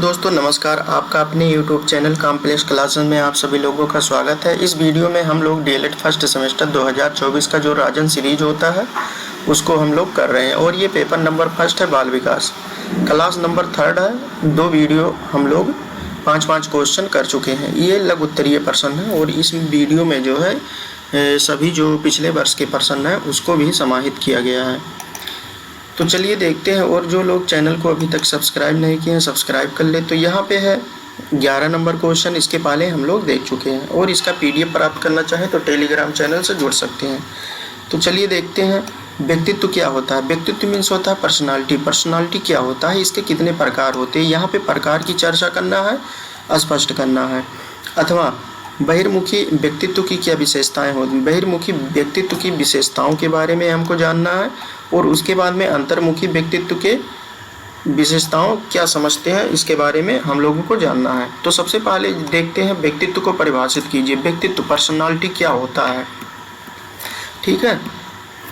दोस्तों नमस्कार, आपका अपने YouTube चैनल कॉम्प्लेक्स क्लासेस में आप सभी लोगों का स्वागत है। इस वीडियो में हम लोग डीएलएड फर्स्ट सेमेस्टर 2024 का जो राजन सीरीज होता है उसको हम लोग कर रहे हैं और ये पेपर नंबर फर्स्ट है, बाल विकास क्लास नंबर थर्ड है। 2 वीडियो हम लोग 5-5 क्वेश्चन कर चुके हैं। ये लघु उत्तरीय प्रश्न है और इस वीडियो में जो है सभी जो पिछले वर्ष के प्रश्न हैं उसको भी समाहित किया गया है। तो चलिए देखते हैं। और जो लोग चैनल को अभी तक सब्सक्राइब नहीं किए हैं सब्सक्राइब कर ले। तो यहाँ पे है 11 नंबर क्वेश्चन, इसके पहले हम लोग देख चुके हैं और इसका PDF प्राप्त करना चाहें तो टेलीग्राम चैनल से जुड़ सकते हैं। तो चलिए देखते हैं। व्यक्तित्व क्या होता है? व्यक्तित्व मीन्स होता है पर्सनालिटी। पर्सनालिटी क्या होता है, इसके कितने प्रकार होते हैं, यहाँ पे प्रकार की चर्चा करना है, स्पष्ट करना है। अथवा बहिर्मुखी व्यक्तित्व की क्या विशेषताएं होती हैं, बहिर्मुखी व्यक्तित्व की विशेषताओं के बारे में हमको जानना है और उसके बाद में अंतर्मुखी व्यक्तित्व के विशेषताओं क्या समझते हैं इसके बारे में हम लोगों को जानना है। तो सबसे पहले देखते हैं, व्यक्तित्व को परिभाषित कीजिए। व्यक्तित्व पर्सनालिटी क्या होता है, ठीक है।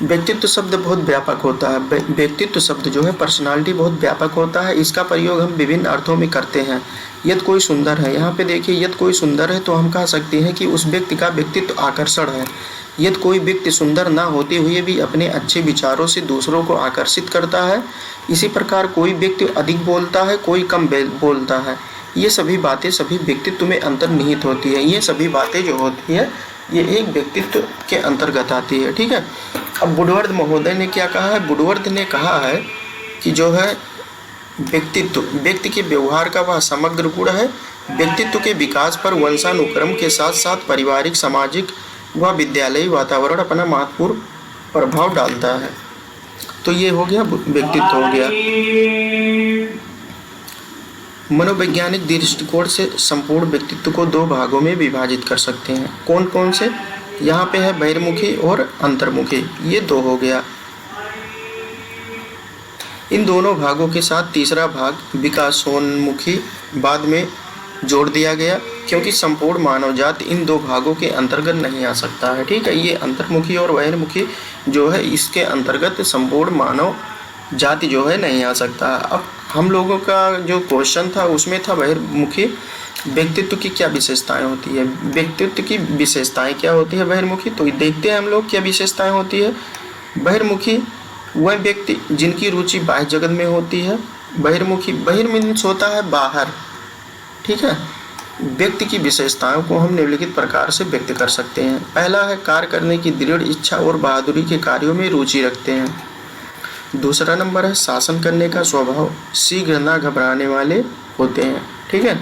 व्यक्तित्व शब्द बहुत व्यापक होता है। व्यक्तित्व शब्द जो है पर्सनालिटी बहुत व्यापक होता है। इसका प्रयोग हम विभिन्न अर्थों में करते हैं। यदि कोई सुंदर है, यहाँ पे देखिए, यदि कोई सुंदर है तो हम कह सकते हैं कि उस व्यक्ति का व्यक्तित्व आकर्षण है। यदि कोई व्यक्ति सुंदर ना होते हुए भी अपने अच्छे विचारों से दूसरों को आकर्षित करता है। इसी प्रकार कोई व्यक्ति अधिक बोलता है, कोई कम बोलता है। ये सभी बातें सभी व्यक्तित्व में अंतर्निहित होती है। ये सभी बातें जो होती है ये एक व्यक्तित्व के अंतर्गत आती है, ठीक है। अब वुडवर्ड महोदय ने क्या कहा है? वुडवर्ड ने कहा है कि जो है व्यक्तित्व व्यक्ति के व्यवहार का वह समग्र गुण है। व्यक्तित्व के विकास पर वंशानुक्रम के साथ साथ पारिवारिक, सामाजिक व विद्यालयी वातावरण अपना महत्वपूर्ण प्रभाव डालता है। तो ये हो गया व्यक्तित्व हो गया। मनोवैज्ञानिक दृष्टिकोण से संपूर्ण व्यक्तित्व को 2 भागों में विभाजित कर सकते हैं। कौन कौन से? यहाँ पे है बहिर्मुखी और अंतर्मुखी, ये 2 हो गया। इन दोनों भागों के साथ तीसरा भाग विकासोन्मुखी बाद में जोड़ दिया गया, क्योंकि संपूर्ण मानव जाति इन 2 भागों के अंतर्गत नहीं आ सकता है, ठीक है। ये अंतर्मुखी और बहिर्मुखी जो है इसके अंतर्गत संपूर्ण मानव जाति जो है नहीं आ सकता। अब हम लोगों का जो क्वेश्चन था उसमें था बहिर्मुखी व्यक्तित्व की क्या विशेषताएं होती है। व्यक्तित्व की विशेषताएं क्या होती है बहिर्मुखी? तो देखते हैं हम लोग क्या विशेषताएं होती है। बहिर्मुखी वह व्यक्ति जिनकी रुचि बाह्य जगत में होती है। बहिर्मुखी, बहिर्मीन्स होता है बाहर, ठीक है। व्यक्ति की विशेषताओं को हम निम्नलिखित प्रकार से व्यक्त कर सकते हैं। पहला है कार्य करने की दृढ़ इच्छा और बहादुरी के कार्यों में रुचि रखते हैं। दूसरा नंबर है शासन करने का स्वभाव, शीघ्र न घबराने वाले होते हैं, ठीक है।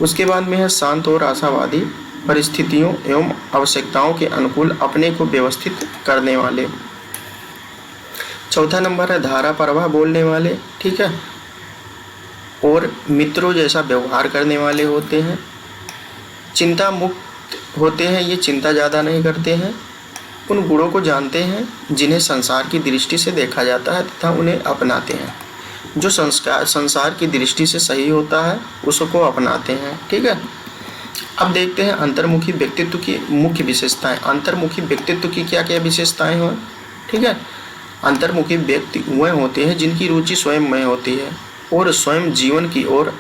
उसके बाद में है शांत और आशावादी, परिस्थितियों एवं आवश्यकताओं के अनुकूल अपने को व्यवस्थित करने वाले। चौथा नंबर है धारा प्रवाह बोलने वाले, ठीक है, और मित्रों जैसा व्यवहार करने वाले होते हैं। चिंता मुक्त होते हैं, ये चिंता ज़्यादा नहीं करते हैं। उन गुणों को जानते हैं जिन्हें संसार की दृष्टि से देखा जाता है तथा उन्हें अपनाते हैं। जो संसार की दृष्टि से सही होता है उसको अपनाते हैं, ठीक है। अब देखते हैं अंतर्मुखी व्यक्तित्व की मुख्य विशेषताएं। अंतर्मुखी व्यक्तित्व की क्या क्या विशेषताएं हो, ठीक है। अंतर्मुखी व्यक्ति वह होते हैं जिनकी रुचि स्वयं में होती है और स्वयं जीवन की ओर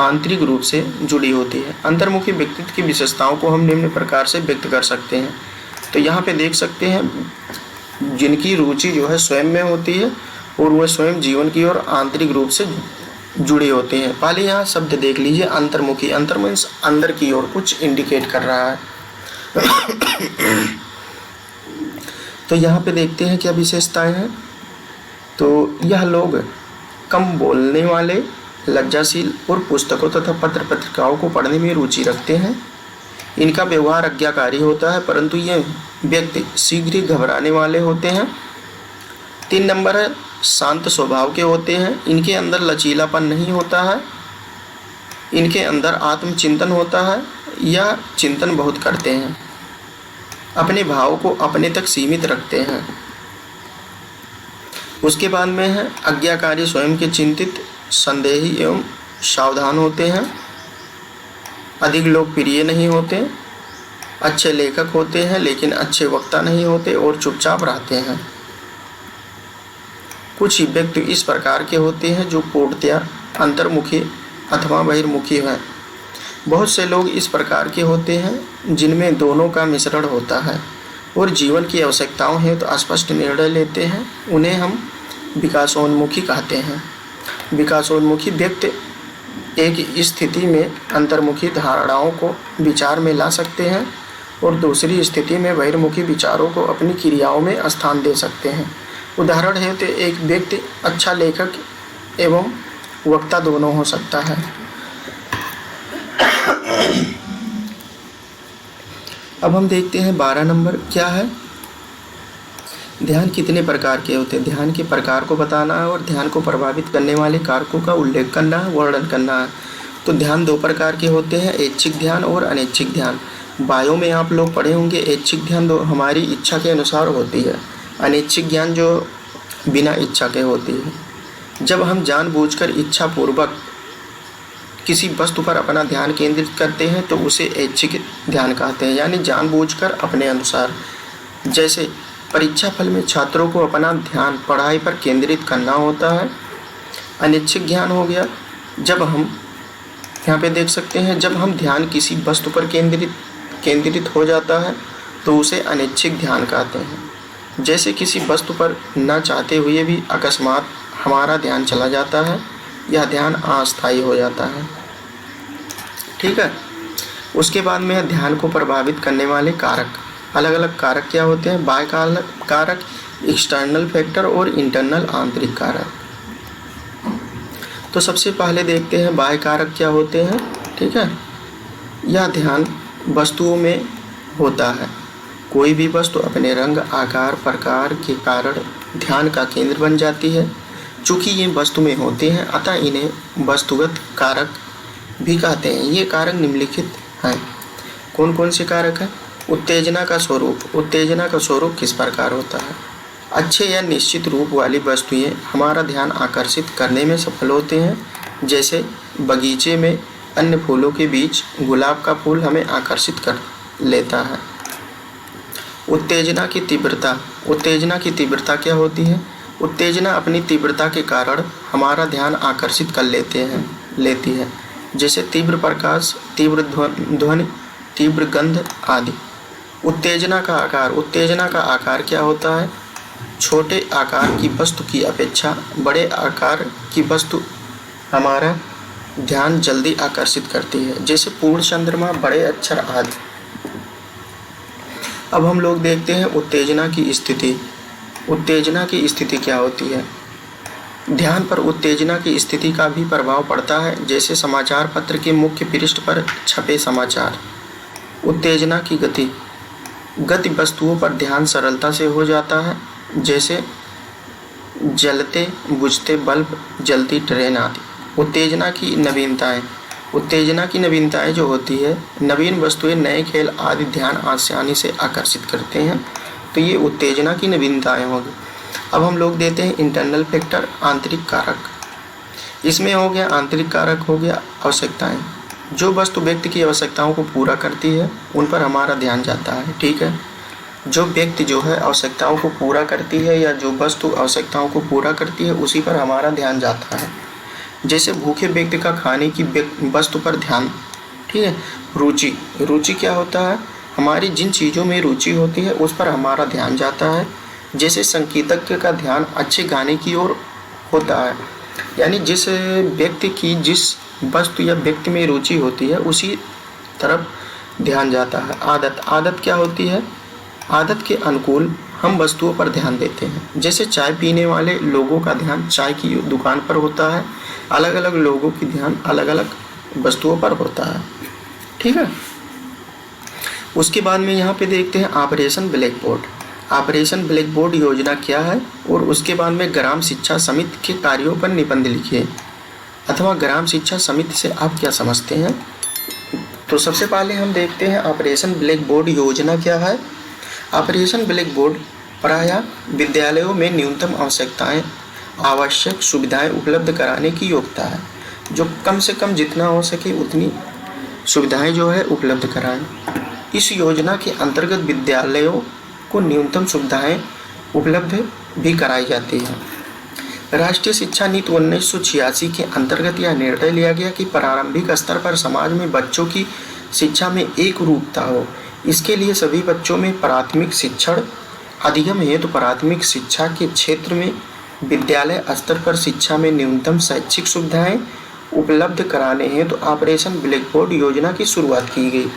आंतरिक रूप से जुड़ी होती है। अंतर्मुखी व्यक्तित्व की विशेषताओं को हम निम्न प्रकार से व्यक्त कर सकते हैं। तो यहाँ पे देख सकते हैं जिनकी रुचि जो है स्वयं में होती है और वह स्वयं जीवन की ओर आंतरिक रूप से जुड़े होते हैं। पहले यहाँ शब्द देख लीजिए अंतर्मुखी। अंतर मीन्स अंदर की ओर कुछ इंडिकेट कर रहा है। तो यहाँ पे देखते हैं क्या विशेषताएं हैं। तो यह लोग कम बोलने वाले, लज्जाशील और पुस्तकों तथा पत्र पत्रिकाओं को पढ़ने में रुचि रखते हैं। इनका व्यवहार आज्ञाकारी होता है, परंतु ये व्यक्ति शीघ्र ही घबराने वाले होते हैं। 3 नंबर है शांत स्वभाव के होते हैं। इनके अंदर लचीलापन नहीं होता है। इनके अंदर आत्मचिंतन होता है या चिंतन बहुत करते हैं। अपने भाव को अपने तक सीमित रखते हैं। उसके बाद में है आज्ञाकारी, स्वयं के चिंतित, संदेही एवं सावधान होते हैं। अधिक लोकप्रिय नहीं होते। अच्छे लेखक होते हैं लेकिन अच्छे वक्ता नहीं होते और चुपचाप रहते हैं। कुछ व्यक्ति इस प्रकार के होते हैं जो पूर्णतया अंतर्मुखी अथवा बहिर्मुखी हैं। बहुत से लोग इस प्रकार के होते हैं जिनमें दोनों का मिश्रण होता है और जीवन की आवश्यकताओं हेतु तो स्पष्ट निर्णय लेते हैं। उन्हें हम विकासोन्मुखी कहते हैं। विकासोन्मुखी व्यक्ति एक स्थिति में अंतर्मुखी धारणाओं को विचार में ला सकते हैं और दूसरी स्थिति में बहिर्मुखी विचारों को अपनी क्रियाओं में स्थान दे सकते हैं। उदाहरण हेतु एक व्यक्ति अच्छा लेखक एवं वक्ता दोनों हो सकता है। अब हम देखते हैं 12 नंबर क्या है। ध्यान कितने प्रकार के होते हैं। ध्यान के प्रकार को बताना है और ध्यान को प्रभावित करने वाले कारकों का उल्लेख करना है, वर्णन करना है। तो ध्यान 2 प्रकार के होते हैं, ऐच्छिक ध्यान और अनैच्छिक ध्यान। बायो में आप लोग पढ़े होंगे ऐच्छिक ध्यान जो हमारी इच्छा के अनुसार होती है, अनैच्छिक ज्ञान जो बिना इच्छा के होती है। जब हम जानबूझकर इच्छापूर्वक किसी वस्तु पर अपना ध्यान केंद्रित करते हैं तो उसे ऐच्छिक ध्यान कहते हैं, यानी जानबूझकर अपने अनुसार। जैसे परीक्षा फल में छात्रों को अपना ध्यान पढ़ाई पर केंद्रित करना होता है। अनैच्छिक ध्यान हो गया जब हम यहाँ पे देख सकते हैं, जब हम ध्यान किसी वस्तु पर केंद्रित हो जाता है तो उसे अनैच्छिक ध्यान कहते हैं। जैसे किसी वस्तु पर न चाहते हुए भी अकस्मात हमारा ध्यान चला जाता है, यह ध्यान अस्थायी हो जाता है। ठीक है। उसके बाद में ध्यान को प्रभावित करने वाले कारक। अलग अलग कारक क्या होते हैं, बाह्य कारक, एक्सटर्नल फैक्टर और इंटरनल आंतरिक कारक। तो सबसे पहले देखते हैं बाह्य कारक क्या होते हैं। ठीक है। यह ध्यान वस्तुओं में होता है। कोई भी वस्तु अपने रंग, आकार, प्रकार के कारण ध्यान का केंद्र बन जाती है। चूँकि ये वस्तु में होते हैं अतः इन्हें वस्तुगत कारक भी कहते हैं। ये कारक निम्नलिखित हैं। कौन कौन से कारक हैं। उत्तेजना का स्वरूप। उत्तेजना का स्वरूप किस प्रकार होता है। अच्छे या निश्चित रूप वाली वस्तुएं हमारा ध्यान आकर्षित करने में सफल होते हैं। जैसे बगीचे में अन्य फूलों के बीच गुलाब का फूल हमें आकर्षित कर लेता है। उत्तेजना की तीव्रता। उत्तेजना की तीव्रता क्या होती है। उत्तेजना अपनी तीव्रता के कारण हमारा ध्यान आकर्षित कर लेती है। जैसे तीव्र प्रकाश, तीव्र ध्वनि, तीव्र गंध आदि। उत्तेजना का आकार। उत्तेजना का आकार क्या होता है। छोटे आकार की वस्तु की अपेक्षा बड़े आकार की वस्तु हमारा ध्यान जल्दी आकर्षित करती है। जैसे पूर्ण चंद्रमा, बड़े अक्षर आदि। अब हम लोग देखते हैं उत्तेजना की स्थिति। उत्तेजना की स्थिति क्या होती है। ध्यान पर उत्तेजना की स्थिति का भी प्रभाव पड़ता है। जैसे समाचार पत्र के मुख्य पृष्ठ पर छपे समाचार। उत्तेजना की गति। गति वस्तुओं पर ध्यान सरलता से हो जाता है। जैसे जलते बुझते बल्ब, जलती ट्रेन आदि। उत्तेजना की नवीनताएं। उत्तेजना की नवीनताएं जो होती है, नवीन वस्तुएं, नए खेल आदि ध्यान आसानी से आकर्षित करते हैं। तो ये उत्तेजना की नवीनताएं होगी। अब हम लोग देते हैं इंटरनल फैक्टर, आंतरिक कारक। इसमें हो गया आंतरिक कारक, हो गया आवश्यकताएं। जो वस्तु व्यक्ति की आवश्यकताओं को पूरा करती है उन पर हमारा ध्यान जाता है। ठीक है। जो व्यक्ति जो है आवश्यकताओं को पूरा करती है या जो वस्तु आवश्यकताओं को पूरा करती है उसी पर हमारा ध्यान जाता है। जैसे भूखे व्यक्ति का खाने की वस्तु पर ध्यान। ठीक है। रुचि। रुचि क्या होता है। हमारी जिन चीज़ों में रुचि होती है उस पर हमारा ध्यान जाता है। जैसे संगीतज्ञ का ध्यान अच्छे गाने की ओर होता है, यानी जिस व्यक्ति की जिस वस्तु या व्यक्ति में रुचि होती है उसी तरफ ध्यान जाता है। आदत। आदत क्या होती है। आदत के अनुकूल हम वस्तुओं पर ध्यान देते हैं। जैसे चाय पीने वाले लोगों का ध्यान चाय की दुकान पर होता है। अलग अलग लोगों की ध्यान अलग अलग वस्तुओं पर होता है। ठीक है। उसके बाद में यहाँ पे देखते हैं operation black board. Operation black board योजना क्या है और उसके बाद में ग्राम शिक्षा समिति के कार्यों पर निबंध लिखिए अथवा ग्राम शिक्षा समिति से आप क्या समझते हैं। तो सबसे पहले हम देखते हैं ऑपरेशन ब्लैक बोर्ड योजना क्या है। ऑपरेशन ब्लैक बोर्ड प्रायः विद्यालयों में न्यूनतम आवश्यकताएं, आवश्यक सुविधाएं उपलब्ध कराने की योग्यता है। जो कम से कम जितना हो सके उतनी सुविधाएं जो है उपलब्ध कराएं। इस योजना के अंतर्गत विद्यालयों को न्यूनतम सुविधाएं उपलब्ध भी कराई जाती हैं। राष्ट्रीय शिक्षा नीति 1986 के अंतर्गत यह निर्णय लिया गया कि प्रारंभिक स्तर पर समाज में बच्चों की शिक्षा में एक रूपता हो। इसके लिए सभी बच्चों में प्राथमिक शिक्षण अधिगम हेतु प्राथमिक शिक्षा के क्षेत्र में विद्यालय स्तर पर शिक्षा में न्यूनतम शैक्षिक सुविधाएं उपलब्ध कराने हेतु ऑपरेशन ब्लैक बोर्ड योजना की शुरुआत की गई।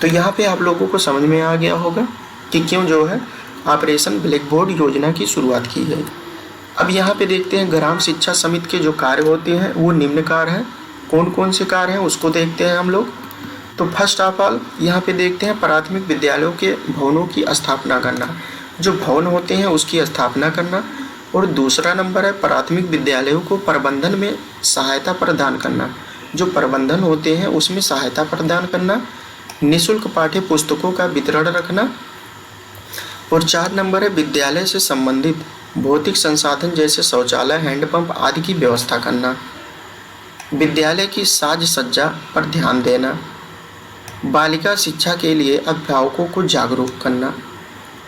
तो यहाँ पे आप लोगों को समझ में आ गया होगा कि क्यों जो है ऑपरेशन ब्लैक बोर्ड योजना की शुरुआत की गई। अब यहाँ पे देखते हैं ग्राम शिक्षा समिति के जो कार्य होते हैं वो निम्न कार्य हैं। कौन कौन से कार्य हैं उसको देखते हैं हम लोग। तो फर्स्ट ऑफ ऑल यहाँ पे देखते हैं प्राथमिक विद्यालयों के भवनों की स्थापना करना, जो भवन होते हैं उसकी स्थापना करना। और दूसरा नंबर है प्राथमिक विद्यालयों को प्रबंधन में सहायता प्रदान करना, जो प्रबंधन होते हैं उसमें सहायता प्रदान करना। निःशुल्क पाठ्य पुस्तकों का वितरण रखना। और 4 नंबर है विद्यालय से संबंधित भौतिक संसाधन जैसे शौचालय, हैंडपंप आदि की व्यवस्था करना। विद्यालय की साज सज्जा पर ध्यान देना। बालिका शिक्षा के लिए अभिभावकों को जागरूक करना।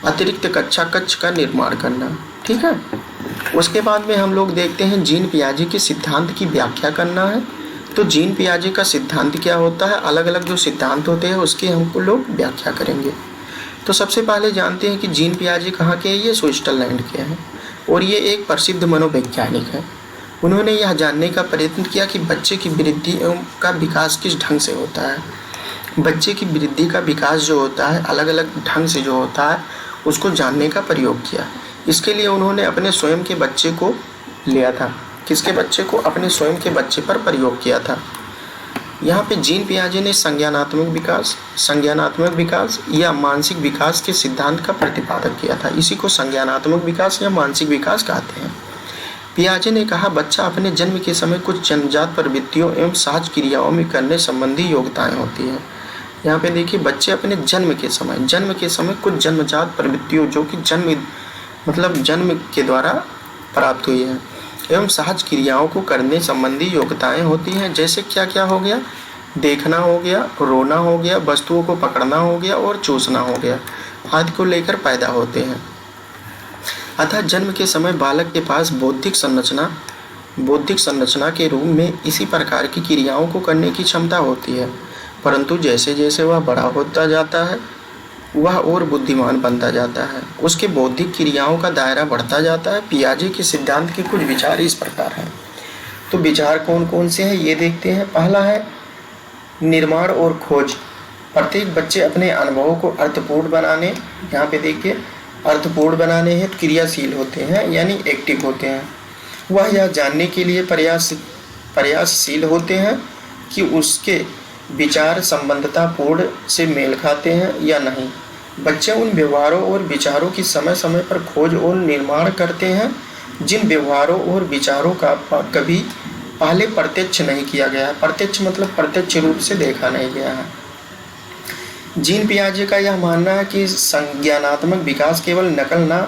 अतिरिक्त कक्षा कक्ष का निर्माण करना। ठीक है। उसके बाद में हम लोग देखते हैं जीन पियाजे के सिद्धांत की व्याख्या करना है। तो जीन पियाजे का सिद्धांत क्या होता है, अलग अलग जो सिद्धांत होते हैं उसकी हमको लोग व्याख्या करेंगे। तो सबसे पहले जानते हैं कि जीन पियाजे कहाँ के हैं। ये स्विट्जरलैंड के हैं और ये एक प्रसिद्ध मनोवैज्ञानिक है। उन्होंने यह जानने का प्रयत्न किया कि बच्चे की वृद्धि एवं का विकास किस ढंग से होता है। बच्चे की वृद्धि का विकास जो होता है अलग अलग ढंग से जो होता है उसको जानने का प्रयोग किया। इसके लिए उन्होंने अपने स्वयं के बच्चे को लिया था। किसके बच्चे को? अपने स्वयं के बच्चे पर प्रयोग किया था। यहाँ पे जीन पियाजे ने संज्ञानात्मक विकास या मानसिक विकास के सिद्धांत का प्रतिपादन किया था। इसी को संज्ञानात्मक विकास या मानसिक विकास कहते हैं। पियाजे ने कहा बच्चा अपने जन्म के समय कुछ जन्मजात प्रवृत्तियों एवं सहज क्रियाओं में करने संबंधी योग्यताएं होती हैं। यहाँ पे देखिए बच्चे अपने जन्म के समय कुछ जन्मजात प्रवृत्तियों जो कि जन्म के द्वारा प्राप्त हुई है एवं सहज क्रियाओं को करने संबंधी योग्यताएं होती हैं। जैसे क्या क्या हो गया? देखना हो गया, रोना हो गया, वस्तुओं को पकड़ना हो गया और चूसना हो गया आदि को लेकर पैदा होते हैं। अतः जन्म के समय बालक के पास बौद्धिक संरचना के रूप में इसी प्रकार की क्रियाओं को करने की क्षमता होती है। परंतु जैसे जैसे वह बड़ा होता जाता है वह और बुद्धिमान बनता जाता है, उसके बौद्धिक क्रियाओं का दायरा बढ़ता जाता है। पियाजे के सिद्धांत के कुछ विचार इस प्रकार हैं। तो विचार कौन कौन से हैं ये देखते हैं। पहला है निर्माण और खोज। प्रत्येक बच्चे अपने अनुभवों को अर्थपूर्ण बनाने, यहाँ पे देखिए अर्थपूर्ण बनाने हेतु क्रियाशील होते हैं यानी एक्टिव होते हैं। वह यह जानने के लिए प्रयासशील होते हैं कि उसके विचार संबंधता पूर्ण से मेल खाते हैं या नहीं। बच्चे उन व्यवहारों और विचारों की समय समय पर खोज और निर्माण करते हैं जिन व्यवहारों और विचारों का कभी पहले प्रत्यक्ष नहीं किया गया है। प्रत्यक्ष मतलब प्रत्यक्ष रूप से देखा नहीं गया है। जीन पियाजे का यह मानना है कि संज्ञानात्मक विकास केवल नकल न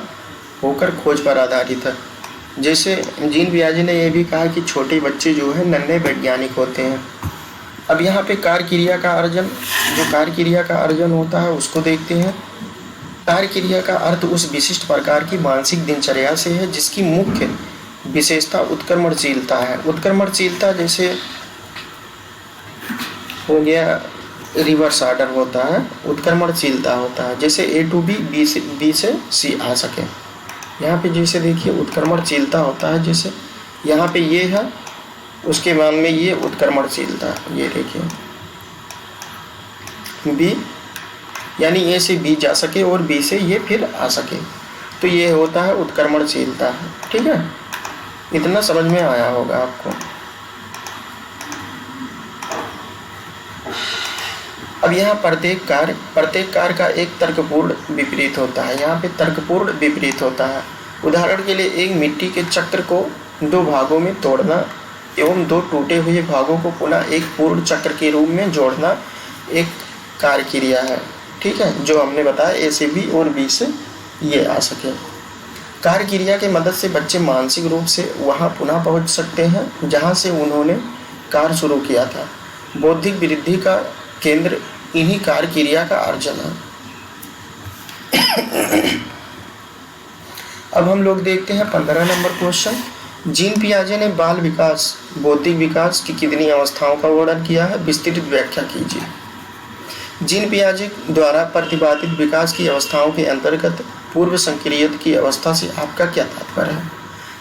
होकर खोज पर आधारित है। जैसे जीन पियाजे ने यह भी कहा कि छोटे बच्चे जो है नन्हे वैज्ञानिक होते हैं। अब यहाँ पे कार्य क्रिया का अर्जन होता है उसको देखते हैं। कार्य क्रिया का अर्थ उस विशिष्ट प्रकार की मानसिक दिनचर्या से है जिसकी मुख्य विशेषता उत्क्रमणशीलता है। उत्क्रमणशीलता जैसे हो गया रिवर्स ऑर्डर होता है, उत्क्रमणशीलता होता है जैसे A to B से C आ सके। यहाँ पे जैसे देखिए उत्क्रमणशीलता होता है, जैसे यहाँ पे ये है उसके बाद में ये उत्क्रमणशीलता, ये देखिए B यानी A से B जा सके और B से ये फिर आ सके, तो ये होता है उत्क्रमणशीलता। ठीक है, इतना समझ में आया होगा आपको। अब यहाँ प्रत्येक कार्य का एक तर्कपूर्ण विपरीत होता है। यहाँ पे तर्कपूर्ण विपरीत होता है। उदाहरण के लिए एक मिट्टी के चक्र को 2 भागों में तोड़ना एवं 2 टूटे हुए भागों को पुनः एक पूर्ण चक्र के रूप में जोड़ना एक कार्य क्रिया है। ठीक है, जो हमने बताया A से B और B से ये आ सके। कार्य क्रिया के मदद से बच्चे मानसिक रूप से वहाँ पुनः पहुँच सकते हैं जहाँ से उन्होंने कार्य शुरू किया था। बौद्धिक वृद्धि का केंद्र इन्हीं कार्य क्रिया का अर्जन है। अब हम लोग देखते हैं 15 नंबर क्वेश्चन। जीन पियाजे ने बाल विकास, बौद्धिक विकास की कितनी अवस्थाओं का वर्णन किया है? विस्तृत व्याख्या कीजिए। जीन पियाजे द्वारा प्रतिपादित विकास की अवस्थाओं के अंतर्गत पूर्व संक्रियत की अवस्था से आपका क्या तात्पर्य है?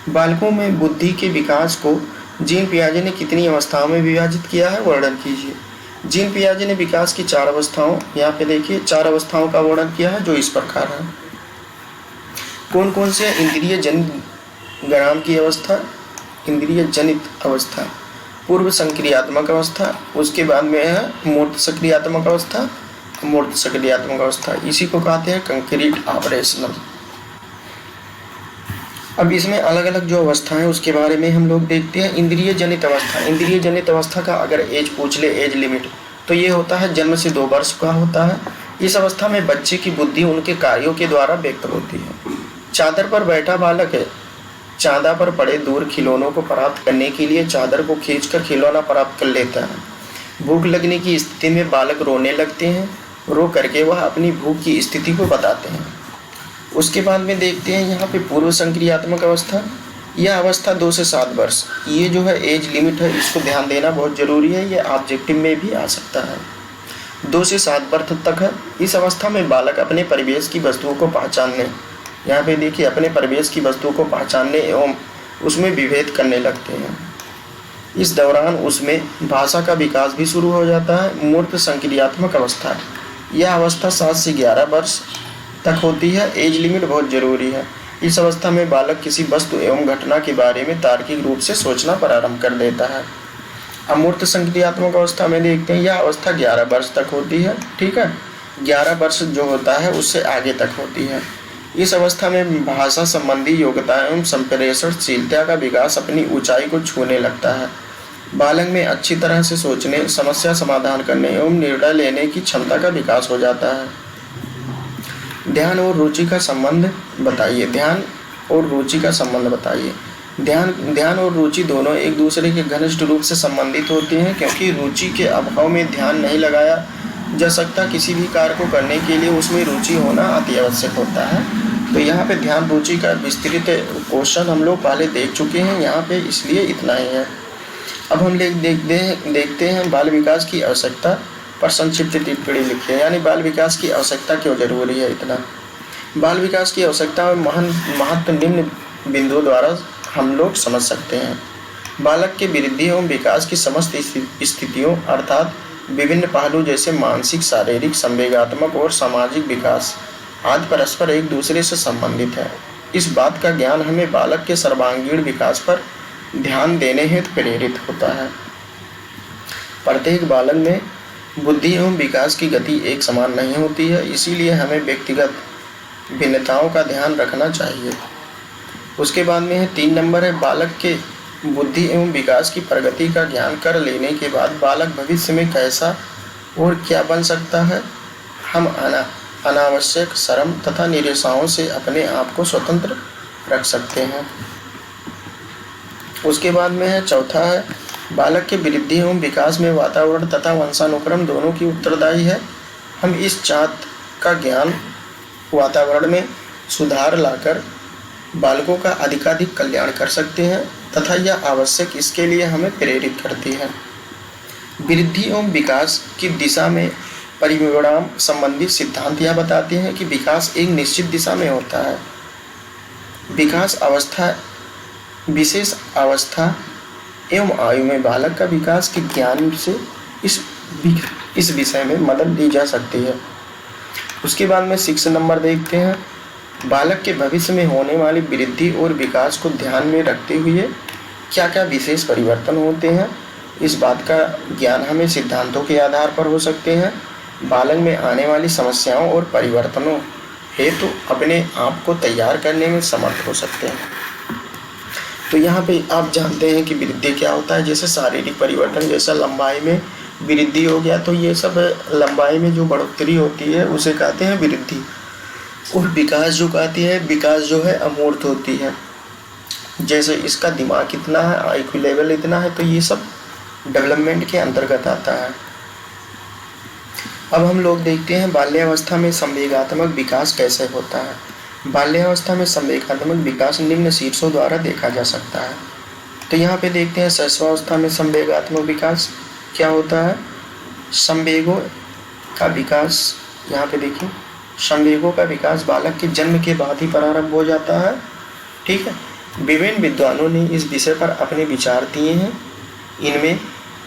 बालकों में बुद्धि के विकास को जीन पियाजे ने कितनी अवस्थाओं में विभाजित किया है? वर्णन कीजिए। जीन पियाजे ने विकास की 4 अवस्थाओं, यहाँ पे देखिए 4 अवस्थाओं का वर्णन किया है जो इस प्रकार है। कौन कौन से? इंद्रिय जनित ग्राम की अवस्था, इंद्रिय जनित अवस्था, पूर्व संक्रियात्मक अवस्था, उसके बाद में है मूर्त सक्रियात्मक अवस्था, अमूर्त सक्रियात्मक अवस्था। इसी को कहते हैं कंक्रीट ऑपरेशनल। अब इसमें अलग अलग जो अवस्था है उसके बारे में हम लोग देखते हैं। इंद्रिय जनित अवस्था, इंद्रिय जनित अवस्था का अगर एज पूछ ले, एज लिमिट, तो ये होता है जन्म से 2 वर्ष का होता है। इस अवस्था में बच्चे की बुद्धि उनके कार्यों के द्वारा व्यक्त होती है। चादर पर बैठा बालक है, चांदा पर पड़े दूर खिलौनों को प्राप्त करने के लिए चादर को खींचकर खिलौना प्राप्त कर लेता है। भूख लगने की स्थिति में बालक रोने लगते हैं, रो करके वह अपनी भूख की स्थिति को बताते हैं। उसके बाद में देखते हैं यहाँ पे पूर्व संक्रियात्मक अवस्था। यह अवस्था 2 से 7 वर्ष, ये जो है एज लिमिट है, इसको ध्यान देना बहुत ज़रूरी है, ये ऑब्जेक्टिव में भी आ सकता है। 2 से 7 वर्ष तक है। इस अवस्था में बालक अपने परिवेश की वस्तुओं को पहचानने, यहाँ पे देखिए अपने परिवेश की वस्तुओं को पहचानने एवं उसमें विभेद करने लगते हैं। इस दौरान उसमें भाषा का विकास भी शुरू हो जाता है। मूर्त संक्रियात्मक अवस्था, यह अवस्था 7 से 11 वर्ष तक होती है। एज लिमिट बहुत जरूरी है। इस अवस्था में बालक किसी वस्तु एवं घटना के बारे में तार्किक रूप से सोचना प्रारंभ कर देता है। अमूर्त संक्रियात्मक अवस्था में देखते हैं यह अवस्था 11 वर्ष तक होती है। ठीक है, 11 वर्ष जो होता है उससे आगे तक होती है। इस अवस्था में भाषा संबंधी योग्यता एवं संप्रेषणशीलता का विकास अपनी ऊंचाई को छूने लगता है। बालक में अच्छी तरह से सोचने, समस्या समाधान करने एवं निर्णय लेने की क्षमता का विकास हो जाता है। ध्यान और रुचि का संबंध बताइए। ध्यान और रुचि का संबंध बताइए। ध्यान और रुचि दोनों एक दूसरे के घनिष्ठ रूप से संबंधित होते हैं, क्योंकि रुचि के अभाव में ध्यान नहीं लगाया जा सकता। किसी भी कार्य को करने के लिए उसमें रुचि होना अति आवश्यक होता है। तो यहाँ पे ध्यान रुचि का विस्तृत क्वेश्चन हम लोग पहले देख चुके हैं यहाँ पे, इसलिए इतना ही है। अब हम देखते हैं बाल विकास की आवश्यकता पर संक्षिप्त टिप्पणी लिखिए, यानी बाल विकास की आवश्यकता क्यों जरूरी है इतना। बाल विकास की आवश्यकता और महत्व निम्न बिंदुओं द्वारा हम लोग समझ सकते हैं। बालक के वृद्धि एवं विकास की समस्त स्थितियों अर्थात विभिन्न पहलू जैसे मानसिक, शारीरिक, संवेगात्मक और सामाजिक विकास आदि परस्पर एक दूसरे से संबंधित है। इस बात का ज्ञान हमें बालक के सर्वांगीण विकास पर ध्यान देने हेतु प्रेरित होता है। प्रत्येक बालक में बुद्धि एवं विकास की गति एक समान नहीं होती है, इसीलिए हमें व्यक्तिगत भिन्नताओं का ध्यान रखना चाहिए। उसके बाद में है 3 नंबर है बालक के बुद्धि एवं विकास की प्रगति का ज्ञान कर लेने के बाद बालक भविष्य में कैसा और क्या बन सकता है। हम अनावश्यक शर्म तथा निराशाओं से अपने आप को स्वतंत्र रख सकते हैं। उसके बाद में है चौथा है बालक के वृद्धि एवं विकास में वातावरण तथा वंशानुक्रम दोनों की उत्तरदायी है। हम इस चार्ट का ज्ञान वातावरण में सुधार लाकर बालकों का अधिकाधिक कल्याण कर सकते हैं तथा यह आवश्यक इसके लिए हमें प्रेरित करती है। वृद्धि एवं विकास की दिशा में परिणाम संबंधी सिद्धांत यह बताते हैं कि विकास एक निश्चित दिशा में होता है। विकास अवस्था, विशेष अवस्था एवं आयु में बालक का विकास के ज्ञान से इस विषय में मदद दी जा सकती है। उसके बाद में 6 नंबर देखते हैं बालक के भविष्य में होने वाली वृद्धि और विकास को ध्यान में रखते हुए क्या क्या विशेष परिवर्तन होते हैं। इस बात का ज्ञान हमें सिद्धांतों के आधार पर हो सकते हैं। बालक में आने वाली समस्याओं और परिवर्तनों हेतु अपने आप को तैयार करने में समर्थ हो सकते हैं। तो यहाँ पे आप जानते हैं कि वृद्धि क्या होता है। जैसे शारीरिक परिवर्तन, जैसा लंबाई में वृद्धि हो गया, तो ये सब लंबाई में जो बढ़ोतरी होती है उसे कहते हैं वृद्धि। और विकास जो कहती है, विकास जो है अमूर्त होती है। जैसे इसका दिमाग कितना है, आईक्यू लेवल इतना है, तो ये सब डेवलपमेंट के अंतर्गत आता है। अब हम लोग देखते हैं बाल्यावस्था में संवेगात्मक विकास कैसे होता है। बाल्यावस्था में संवेगात्मक विकास निम्न शीर्षों द्वारा देखा जा सकता है। तो यहाँ पे देखते हैं शैशवावस्था में संवेगात्मक विकास क्या होता है। संवेगों का विकास, यहाँ पे देखिए, संवेगों का विकास बालक के जन्म के बाद ही प्रारंभ हो जाता है। ठीक है, विभिन्न विद्वानों ने इस विषय पर अपने विचार दिए हैं। इनमें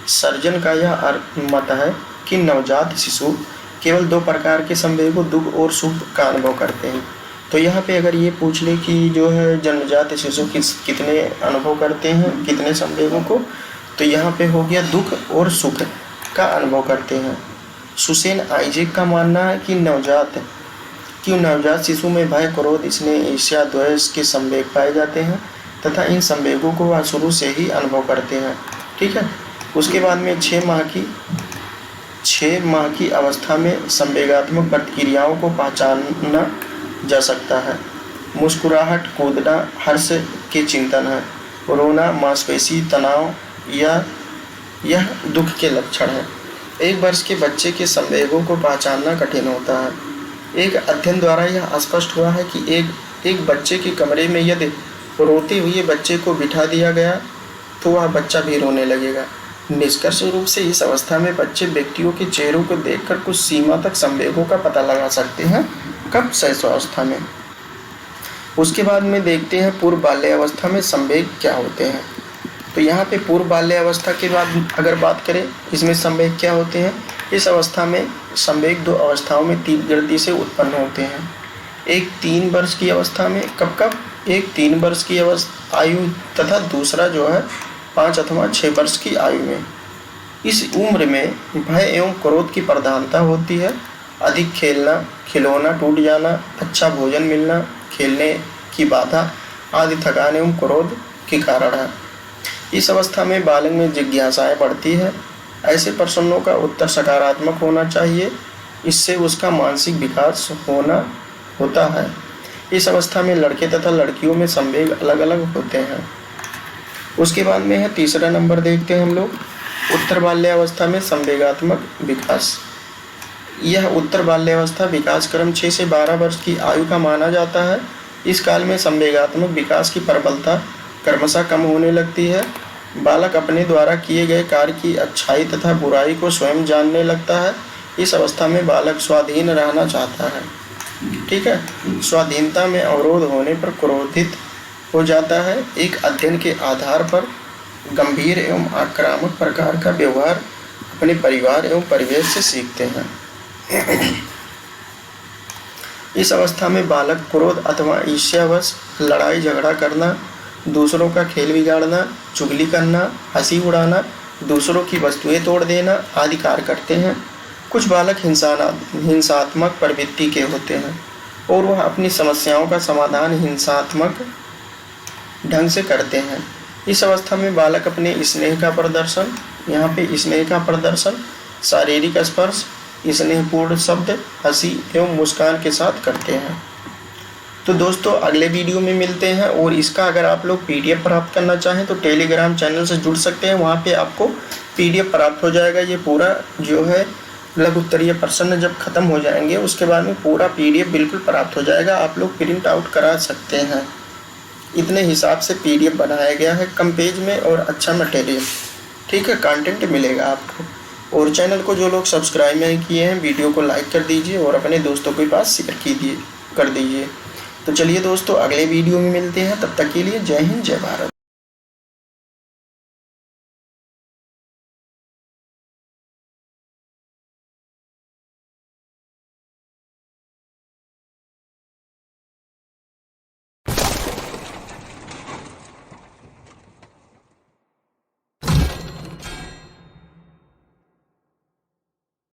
सर्जन का यह मत है कि नवजात शिशु केवल 2 प्रकार के संवेगों दुख और सुख का अनुभव करते हैं। तो यहाँ पे अगर ये पूछ ले कि जो है जन्मजात शिशु कितने अनुभव करते हैं, कितने संवेगों को, तो यहाँ पे हो गया दुख और सुख का अनुभव करते हैं। सुसेन आइजैक का मानना है कि नवजात शिशु में भय, क्रोध, स्नेह, ईर्ष्या, द्वेष के संवेग पाए जाते हैं तथा इन संवेगों को वह शुरू से ही अनुभव करते हैं। ठीक है, उसके बाद में 6 माह की अवस्था में संवेगात्मक प्रतिक्रियाओं को पहचाना जा सकता है। मुस्कुराहट, कूदना, हर्ष के चिंतन है। रोना, मांसपेशी तनाव या यह दुख के लक्षण है। 1 वर्ष के बच्चे के संवेगों को पहचानना कठिन होता है। एक अध्ययन द्वारा यह स्पष्ट हुआ है कि एक बच्चे के कमरे में यदि रोते हुए बच्चे को बिठा दिया गया तो वह बच्चा भी रोने लगेगा। निष्कर्ष रूप से इस अवस्था में बच्चे व्यक्तियों के चेहरों को देखकर कुछ सीमा तक संवेगों का पता लगा सकते हैं। कब? शैशवावस्था में। उसके बाद में देखते हैं पूर्व बाल्यावस्था में संवेग क्या होते हैं। तो यहाँ पे पूर्व बाल्यावस्था के बाद अगर बात करें, इसमें संवेग क्या होते हैं। इस अवस्था में संवेग 2 अवस्थाओं में तीव्र गति से उत्पन्न होते हैं। एक 3 वर्ष की अवस्था में, कब एक 3 वर्ष की आयु तथा दूसरा जो है 5 अथवा 6 वर्ष की आयु में। इस उम्र में भय एवं क्रोध की प्रधानता होती है। अधिक खेलना, खिलौना टूट जाना, अच्छा भोजन मिलना, खेलने की बाधा आदि थकान एवं क्रोध के कारण है। इस अवस्था में बालक में जिज्ञासाएं बढ़ती है। ऐसे प्रश्नों का उत्तर सकारात्मक होना चाहिए, इससे उसका मानसिक विकास होता है। इस अवस्था में लड़के तथा लड़कियों में संवेग अलग अलग होते हैं। उसके बाद में है तीसरा नंबर देखते हैं हम लोग, उत्तर बाल्यावस्था में संवेगात्मक विकास। यह उत्तर बाल्यावस्था विकास क्रम 6 से 12 वर्ष की आयु का माना जाता है। इस काल में संवेगात्मक विकास की प्रबलता क्रमशः कम होने लगती है। बालक अपने द्वारा किए गए कार्य की अच्छाई तथा बुराई को स्वयं जानने लगता है। इस अवस्था में बालक स्वाधीन रहना चाहता है। ठीक है, स्वाधीनता में अवरोध होने पर क्रोधित हो जाता है। एक अध्ययन के आधार पर गंभीर एवं आक्रामक प्रकार का व्यवहार अपने परिवार एवं परिवेश से सीखते हैं। इस अवस्था में बालक क्रोध अथवा ईर्ष्यावश लड़ाई झगड़ा करना, दूसरों का खेल बिगाड़ना, चुगली करना, हंसी उड़ाना, दूसरों की वस्तुएं तोड़ देना आदि कार्य करते हैं। कुछ बालक हिंसात्मक प्रवृत्ति के होते हैं और वह अपनी समस्याओं का समाधान हिंसात्मक ढंग से करते हैं। इस अवस्था में बालक अपने स्नेह का प्रदर्शन, यहाँ पे स्नेह का प्रदर्शन शारीरिक स्पर्श, स्नेहपूर्ण शब्द, हंसी एवं मुस्कान के साथ करते हैं। तो दोस्तों अगले वीडियो में मिलते हैं। और इसका अगर आप लोग PDF प्राप्त करना चाहें तो टेलीग्राम चैनल से जुड़ सकते हैं, वहाँ पे आपको PDF प्राप्त हो जाएगा। ये पूरा जो है लघु उत्तरीय प्रश्न जब खत्म हो जाएंगे उसके बाद में पूरा PDF बिल्कुल प्राप्त हो जाएगा। आप लोग प्रिंट आउट करा सकते हैं। इतने हिसाब से PDF बनाया गया है, कम पेज में और अच्छा मटेरियल। ठीक है, कंटेंट मिलेगा आपको। और चैनल को जो लोग सब्सक्राइब नहीं किए हैं, वीडियो को लाइक कर दीजिए और अपने दोस्तों के पास शेयर कर दीजिए। तो चलिए दोस्तों अगले वीडियो में मिलते हैं, तब तक के लिए जय हिंद, जय भारत।